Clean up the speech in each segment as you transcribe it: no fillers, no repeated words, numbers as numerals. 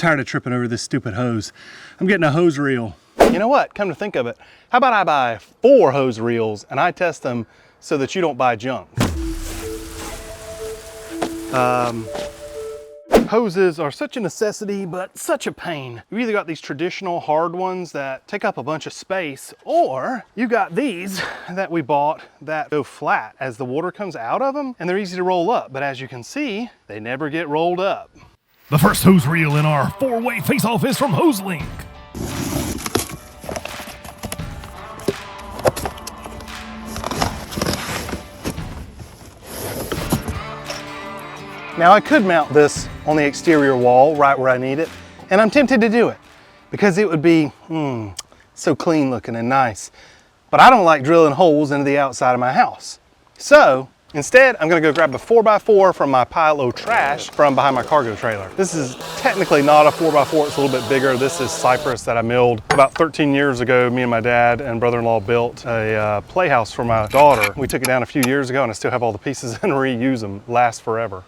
tired of tripping over this stupid hose. I'm getting a hose reel. You know what? Come to think of it, how about I buy 4 hose reels and I test them so that you don't buy junk? Hoses are such a necessity, but such a pain. You either got these traditional hard ones that take up a bunch of space, or you got these that we bought that go flat as the water comes out of them, and they're easy to roll up. But as you can see, they never get rolled up. The first hose reel in our 4-way face-off is from HoseLink. Now I could mount this on the exterior wall right where I need it, and I'm tempted to do it because it would be so clean looking and nice. But I don't like drilling holes into the outside of my house. So instead, I'm gonna go grab a 4x4 from my pile of trash from behind my cargo trailer. This is technically not a 4x4, it's a little bit bigger. This is cypress that I milled about 13 years ago. Me and my dad and brother-in-law built a playhouse for my daughter. We took it down a few years ago and I still have all the pieces and reuse them. Last forever.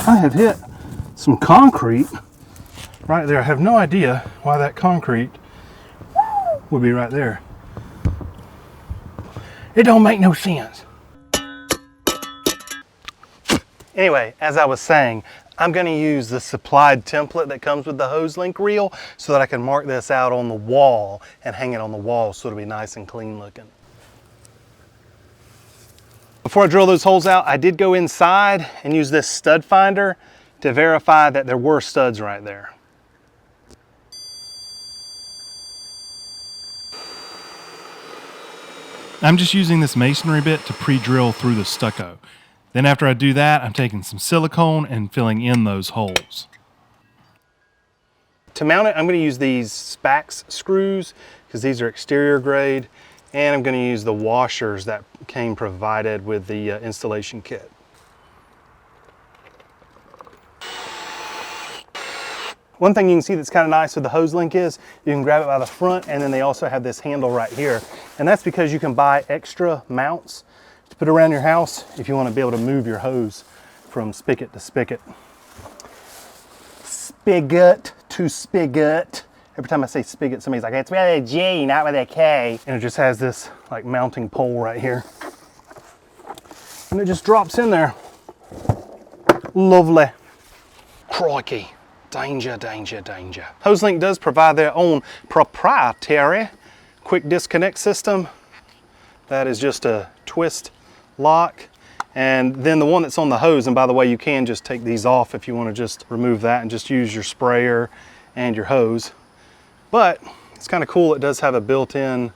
I have hit some concrete right there. I have no idea why that concrete would be right there. It don't make no sense. Anyway, as I was saying, I'm gonna use the supplied template that comes with the HoseLink reel so that I can mark this out on the wall and hang it on the wall so it'll be nice and clean looking. Before I drill those holes out, I did go inside and use this stud finder to verify that there were studs right there. I'm just using this masonry bit to pre-drill through the stucco. Then after I do that, I'm taking some silicone and filling in those holes. To mount it, I'm going to use these Spax screws because these are exterior grade, and I'm going to use the washers that came provided with the installation kit. One thing you can see that's kind of nice with the HoseLink is you can grab it by the front, and then they also have this handle right here. And that's because you can buy extra mounts to put around your house if you want to be able to move your hose from spigot to spigot. Spigot to spigot. Every time I say spigot, somebody's like, it's with a G, not with a K. And it just has this like mounting pole right here. And it just drops in there. Lovely. Crikey. Danger, danger, danger. HoseLink does provide their own proprietary quick disconnect system. That is just a twist lock. And then the one that's on the hose, and by the way, you can just take these off if you want to just remove that and just use your sprayer and your hose. But it's kind of cool, it does have a built-in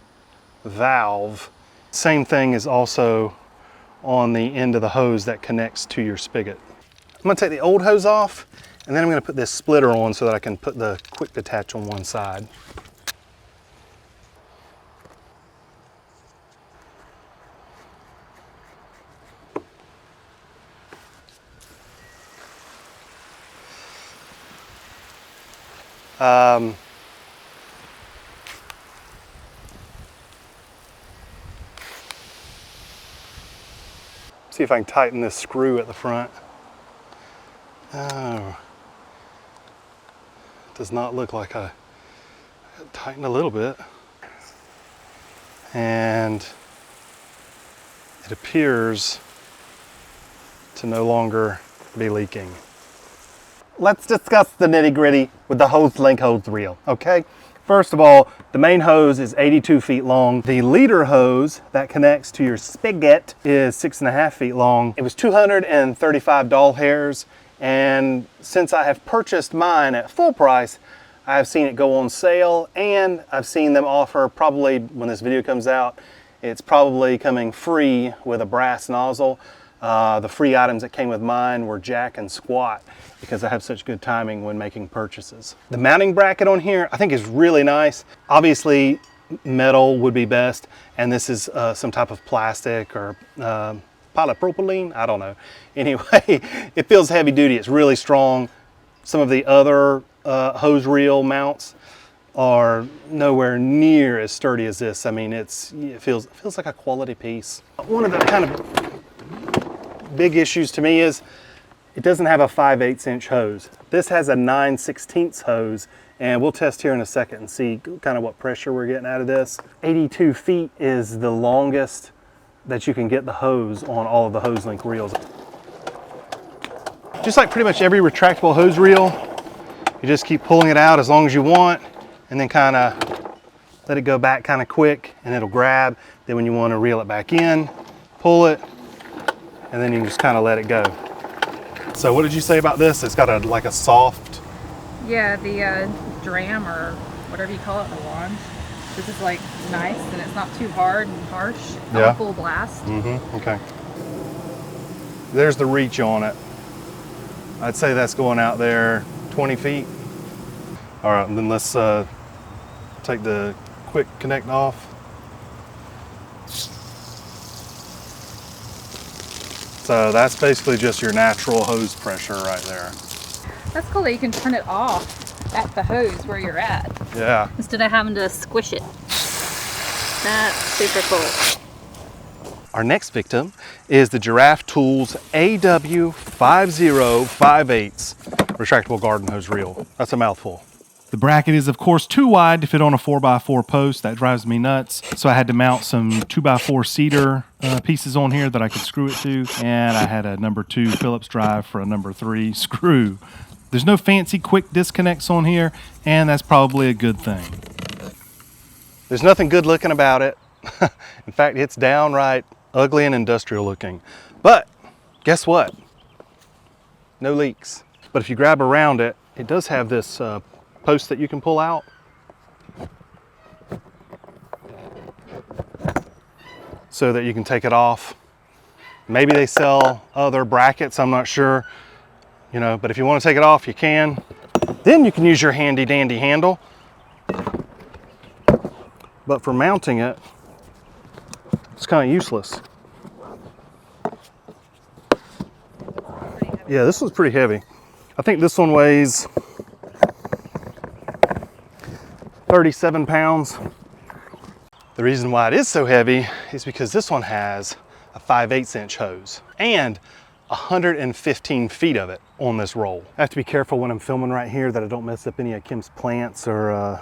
valve. Same thing is also on the end of the hose that connects to your spigot. I'm gonna take the old hose off, and then I'm gonna put this splitter on so that I can put the quick detach on one side. See if I can tighten this screw at the front. Oh, does not look like I tightened a little bit. And it appears to no longer be leaking. Let's discuss the nitty-gritty with the HoseLink hose reel, okay? First of all, the main hose is 82 feet long. The leader hose that connects to your spigot is 6.5 feet long. It was 235 doll hairs, and since I have purchased mine at full price, I have seen it go on sale, and I've seen them offer, probably when this video comes out, it's probably coming free with a brass nozzle. The free items that came with mine were jack and squat because I have such good timing when making purchases. The mounting bracket on here I think is really nice. Obviously metal would be best, and this is some type of plastic or polypropylene, I don't know. Anyway, it feels heavy duty, it's really strong. Some of the other hose reel mounts are nowhere near as sturdy as this. I mean, it feels like a quality piece. One of the kind of big issues to me is it doesn't have a 5/8 inch hose. This has a 9/16 hose, and we'll test here in a second and see kind of what pressure we're getting out of this. 82 feet is the longest that you can get the hose on all of the hose link reels. Just like pretty much every retractable hose reel, you just keep pulling it out as long as you want, and then kind of let it go back kind of quick, and it'll grab. Then when you want to reel it back in, pull it, and then you can just kind of let it go. So what did you say about this? It's got like a soft... Yeah, the dram or whatever you call it, the wand. This is like nice and it's not too hard and harsh. Not a full blast. Okay. There's the reach on it. I'd say that's going out there 20 feet. All right, then let's take the quick connect off. So that's basically just your natural hose pressure right there. That's cool that you can turn it off at the hose where you're at. Yeah. Instead of having to squish it. That's super cool. Our next victim is the Giraffe Tools AW5058 retractable garden hose reel. That's a mouthful. The bracket is of course too wide to fit on a 4x4 post. That drives me nuts. So I had to mount some 2x4 cedar pieces on here that I could screw it to. And I had a number 2 Phillips drive for a number 3 screw. There's no fancy quick disconnects on here, and that's probably a good thing. There's nothing good looking about it. In fact, it's downright ugly and industrial looking. But guess what? No leaks. But if you grab around it, it does have this post that you can pull out. So that you can take it off. Maybe they sell other brackets, I'm not sure. You know, but if you want to take it off, you can. Then you can use your handy dandy handle. But for mounting it, it's kind of useless. Yeah, this one's pretty heavy. I think this one weighs 37 pounds. The reason why it is so heavy is because this one has a 5/8 inch hose and 115 feet of it on this roll. I have to be careful when I'm filming right here that I don't mess up any of Kim's plants or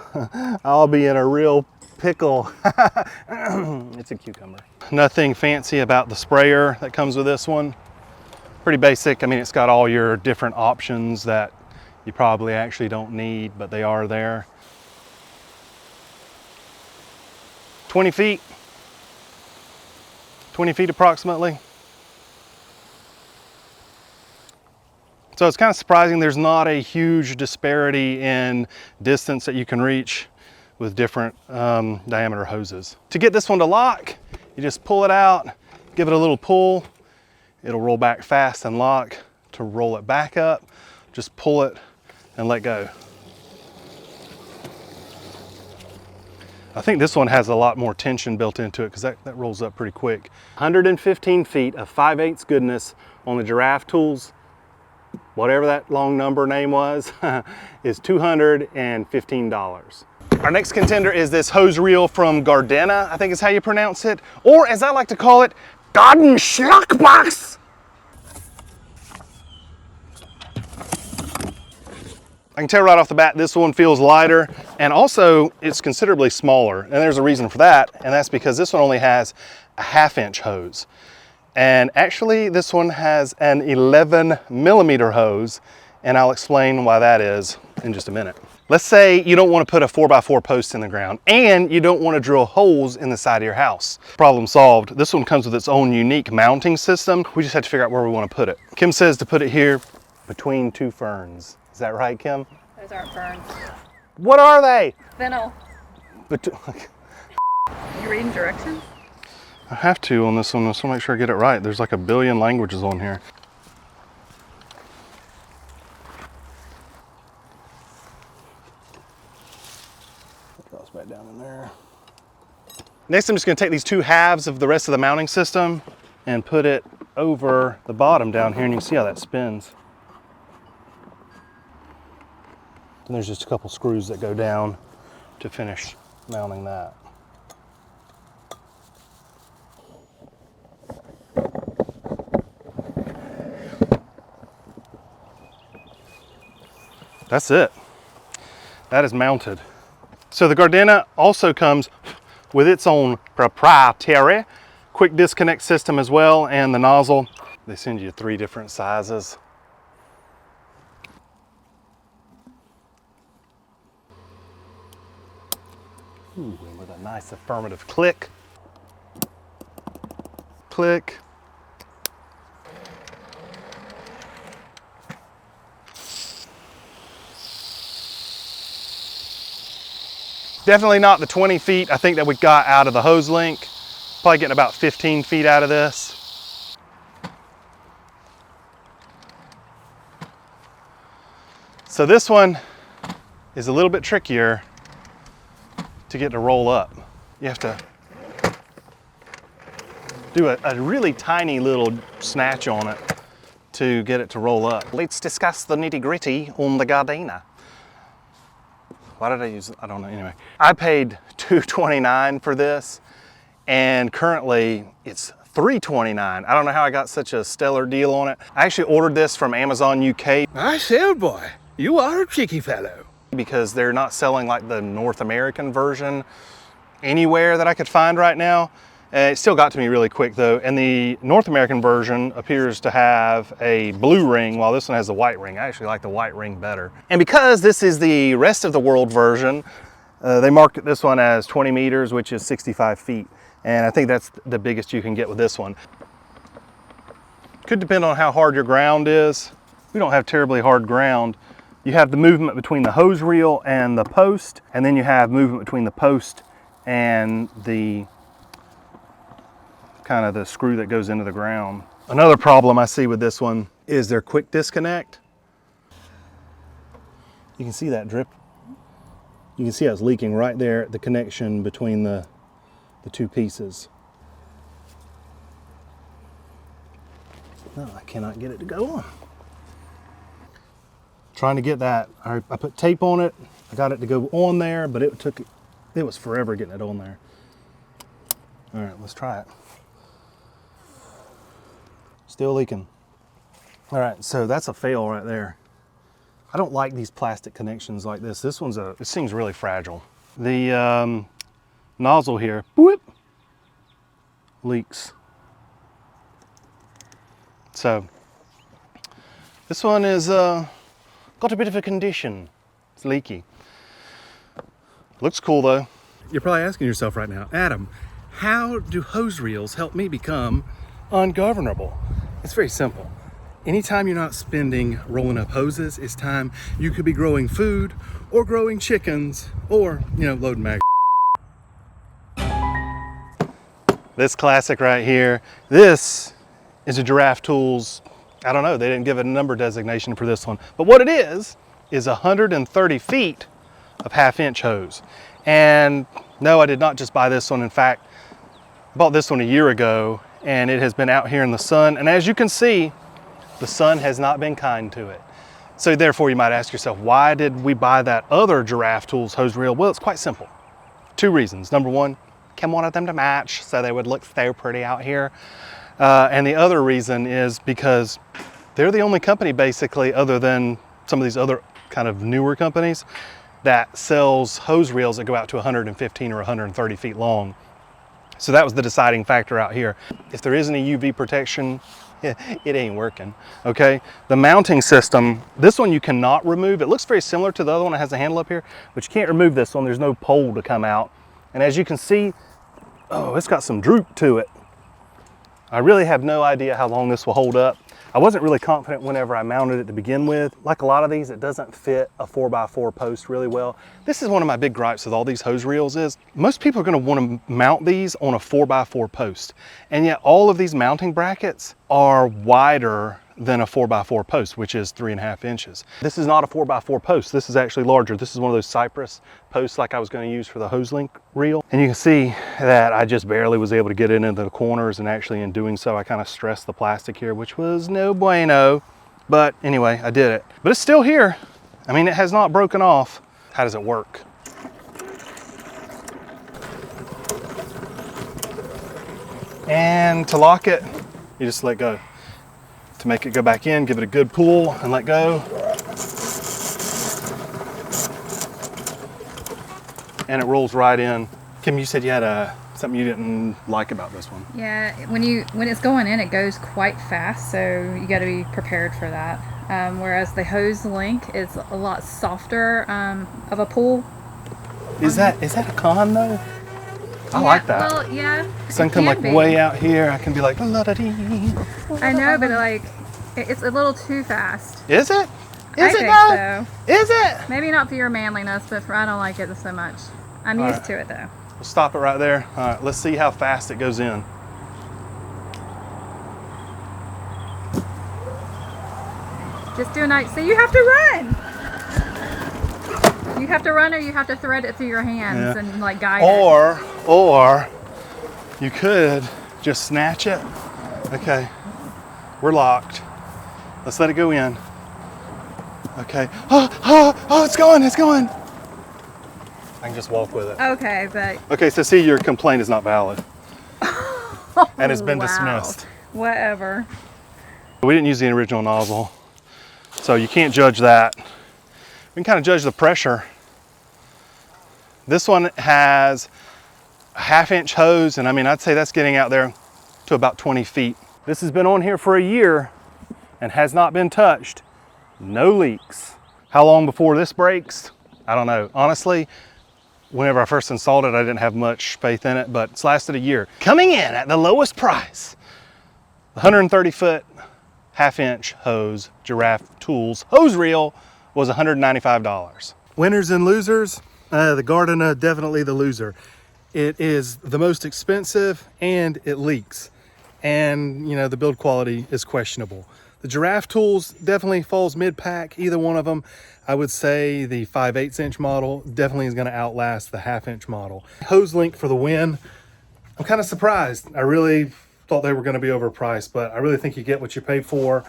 I'll be in a real pickle. It's a cucumber. Nothing fancy about the sprayer that comes with this one. Pretty basic. I mean, it's got all your different options that you probably actually don't need, but they are there. 20 feet. 20 feet approximately. So it's kind of surprising there's not a huge disparity in distance that you can reach with different diameter hoses. To get this one to lock, you just pull it out, give it a little pull. It'll roll back fast and lock. To roll it back up, just pull it and let go. I think this one has a lot more tension built into it because that rolls up pretty quick. 115 feet of 5/8 goodness on the Giraffe Tools, whatever that long number name was, is $215. Our next contender is this hose reel from Gardena, I think is how you pronounce it, or as I like to call it, Garden Schlockbox. I can tell right off the bat this one feels lighter, and also it's considerably smaller, and there's a reason for that, and that's because this one only has a 1/2 inch hose. And actually this one has an 11 millimeter hose, and I'll explain why that is in just a minute. Let's say you don't want to put a 4x4 post in the ground and you don't want to drill holes in the side of your house. Problem solved. This one comes with its own unique mounting system. We just have to figure out where we want to put it. Kim says to put it here between 2 ferns. Is that right, Kim? Those aren't ferns. What are they? Fennel. You reading directions? I have to on this one. I just want to make sure I get it right. There's like a billion languages on here. That drops back down in there. Next, I'm just going to take these 2 halves of the rest of the mounting system and put it over the bottom down here, and you can see how that spins. And there's just a couple screws that go down to finish mounting that. That's it. That is mounted. So the Gardena also comes with its own proprietary quick disconnect system as well, and the nozzle. They send you 3 different sizes. Ooh, and with a nice affirmative click. Click. Definitely not the 20 feet I think that we got out of the hose link. Probably getting about 15 feet out of this. So this one is a little bit trickier to get to roll up. You have to do a really tiny little snatch on it to get it to roll up. Let's discuss the nitty-gritty on the Gardena. Why did I use it? I don't know. Anyway, I paid $229 for this, and currently it's $329. I don't know how I got such a stellar deal on it. I actually ordered this from Amazon UK. I say, boy, you are a cheeky fellow. Because they're not selling like the North American version anywhere that I could find right now. It still got to me really quick though, and the North American version appears to have a blue ring while this one has a white ring. I actually like the white ring better. And because this is the rest of the world version, they marked this one as 20 meters, which is 65 feet. And I think that's the biggest you can get with this one. Could depend on how hard your ground is. We don't have terribly hard ground. You have the movement between the hose reel and the post, and then you have movement between the post and the kind of the screw that goes into the ground. Another problem I see with this one is their quick disconnect. You can see that drip. You can see how it's leaking right there, the connection between the 2 pieces. No, I cannot get it to go on. Trying to get that, I put tape on it. I got it to go on there, but it was forever getting it on there. All right, let's try it. Still leaking. All right, so that's a fail right there. I don't like these plastic connections like this. This one's it seems really fragile. The nozzle here, whoop, leaks. So this one is got a bit of a condition. It's leaky. Looks cool though. You're probably asking yourself right now, Adam, how do hose reels help me become ungovernable? It's very simple. Anytime you're not spending rolling up hoses, it's time you could be growing food or growing chickens or, loading mag. This classic right here, this is a Giraffe Tools. I don't know, they didn't give a number designation for this one, but what it is 130 feet of 1/2 inch hose. And no, I did not just buy this one. In fact, I bought this one a year ago, and it has been out here in the sun. And as you can see, the sun has not been kind to it. So therefore you might ask yourself, why did we buy that other Giraffe Tools hose reel? Well, it's quite simple. 2 reasons. Number one, Kim wanted them to match so they would look so pretty out here. And the other reason is because they're the only company basically, other than some of these other kind of newer companies, that sells hose reels that go out to 115 or 130 feet long. So that was the deciding factor out here. If there isn't a UV protection, it ain't working, okay? The mounting system, this one you cannot remove. It looks very similar to the other one. It has a handle up here, but you can't remove this one. There's no pole to come out. And as you can see, oh, it's got some droop to it. I really have no idea how long this will hold up. I wasn't really confident whenever I mounted it to begin with. Like a lot of these, it doesn't fit a 4x4 post really well. This is one of my big gripes with all these hose reels is most people are gonna wanna mount these on a 4x4 post. And yet all of these mounting brackets are wider than a 4x4 post, which is 3.5 inches. This is not a 4x4 post. This is actually larger. This is one of those cypress posts like I was going to use for the hose link reel. And you can see that I just barely was able to get it into the corners, and actually in doing so, I kind of stressed the plastic here, which was no bueno. But anyway, I did it. But it's still here. I mean, it has not broken off. How does it work? And to lock it, you just let go. To make it go back in, give it a good pull and let go. and it rolls right in. Kim, you said you had something you didn't like about this one. Yeah, when it's going in, it goes quite fast, so you got to be prepared for that. Whereas the hose link is a lot softer of a pull. Is that a con though? I like that. Well, yeah. So I can come like way out here. I can be like, la-da-dee. I know, but like, it's a little too fast. Is it? I Is it think though? so. Is it? Maybe not for your manliness, but I don't like it so much. I'm All used right. to it though. We'll stop it right there. All right, let's see how fast it goes in. Just do a nice. So you have to run. You have to run, or you have to thread it through your hands and like guide it. Or you could just snatch it. Okay, we're locked. Let's let it go in. Okay. Oh, it's going, it's going. I can just walk with it. Okay, but Okay, so see, your complaint is not valid. And it's been dismissed. Whatever. We didn't use the original nozzle, so you can't judge that. We can kind of judge the pressure. This one has a 1/2-inch hose, and I mean, I'd say that's getting out there to about 20 feet. This has been on here for a year and has not been touched. No leaks. How long before this breaks? I don't know. Honestly, whenever I first installed it, I didn't have much faith in it, but it's lasted a year. Coming in at the lowest price, the 130-foot 1/2-inch hose Giraffe Tools hose reel was $195. Winners and losers, the Gardena definitely the loser. It is the most expensive and it leaks. And you know, the build quality is questionable. The Giraffe Tools definitely falls mid-pack, either one of them. I would say the 5/8" model definitely is gonna outlast the 1/2-inch model. Hose link for the win. I'm kind of surprised. I really thought they were gonna be overpriced, but I really think you get what you pay for.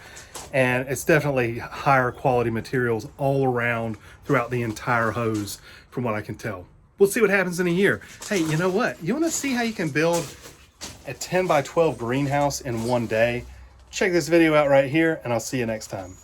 And it's definitely higher quality materials all around throughout the entire hose, from what I can tell. We'll see what happens in a year. Hey, you know what? You wanna see how you can build a 10 by 12 greenhouse in one day? Check this video out right here, and I'll see you next time.